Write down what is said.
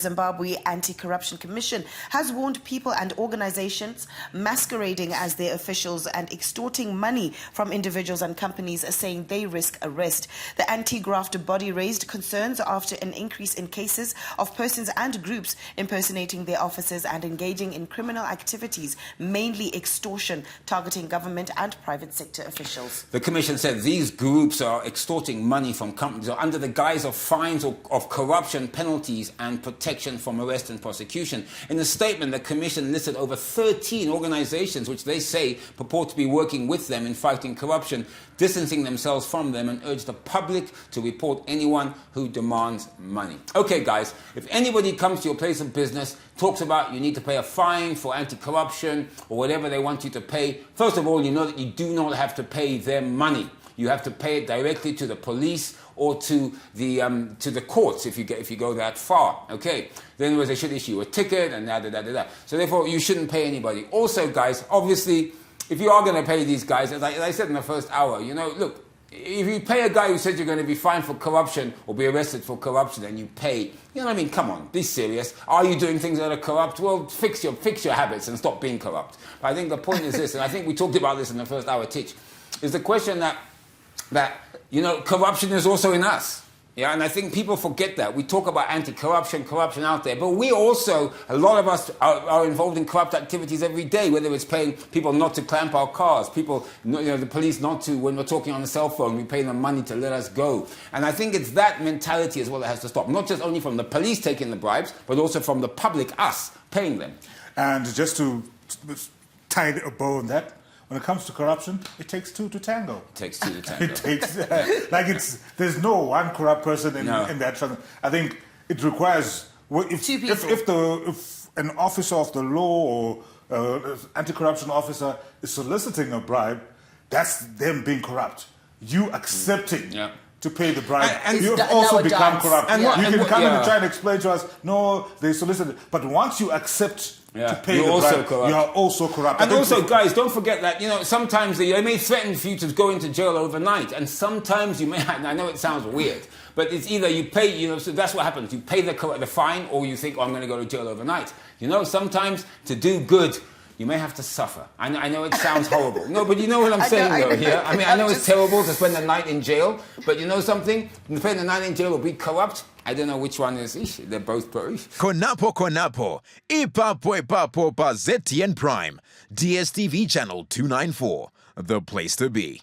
Zimbabwe Anti-Corruption Commission has warned people and organizations masquerading as their officials and extorting money from individuals and companies, saying they risk arrest. The anti-graft body raised concerns after an increase in cases of persons and groups impersonating their officers and engaging in criminal activities, mainly extortion, targeting government and private sector officials. The Commission said these groups are extorting money from companies under the guise of fines or of corruption penalties and protection from arrest and prosecution. In a statement, the Commission listed over 13 organizations which they say purport to be working with them in fighting corruption, distancing themselves from them, and urged the public to report anyone who demands money. Okay, guys, if anybody comes to your place of business, talks about you need to pay a fine for anti-corruption or whatever they want you to pay, first of all, you know that you do not have to pay them money. You have to pay it directly to the police or to the courts if you go that far. Okay. Then they should issue a ticket and da. So therefore, you shouldn't pay anybody. Also, guys, obviously, if you are going to pay these guys, as I said in the first hour, you know, look, if you pay a guy who said you're going to be fined for corruption or be arrested for corruption and you pay, you know what I mean? Come on, be serious. Are you doing things that are corrupt? Well, fix your habits and stop being corrupt. But I think the point is this, and I think we talked about this in the first hour, Titch, is the question that you know, corruption is also in us. Yeah, and I think people forget that. We talk about anti-corruption, corruption out there, but we also, a lot of us are involved in corrupt activities every day, whether it's paying people not to clamp our cars, people, you know, the police not to, when we're talking on the cell phone, we pay them money to let us go. And I think it's that mentality as well that has to stop, not just only from the police taking the bribes, but also from the public, us, paying them. And just to tie a bow on that, when it comes to corruption, it takes two to tango. It takes two to tango. It takes, there's no one corrupt person in that. I think it requires, if an officer of the law or anti-corruption officer is soliciting a bribe, that's them being corrupt. You accepting to pay the bribe, and you have also become corrupt. And you can come in and try and explain to us, no, they solicited. But once you accept to pay the bribe, you are also corrupt. And also, guys, don't forget that, you know, sometimes they may threaten for you to go into jail overnight. And sometimes you may, I know it sounds weird, but it's either you pay, you know, so that's what happens. You pay the fine or you think, oh, I'm going to go to jail overnight. You know, sometimes to do good, you may have to suffer. I know it sounds horrible. No, but you know what I'm saying, though, here? I mean, I know it's terrible to spend the night in jail, but you know something? Spend the night in jail or be corrupt, I don't know which one is. They're both. Konapo. Ipapo pa ZTN Prime. DSTV channel 294. The place to be.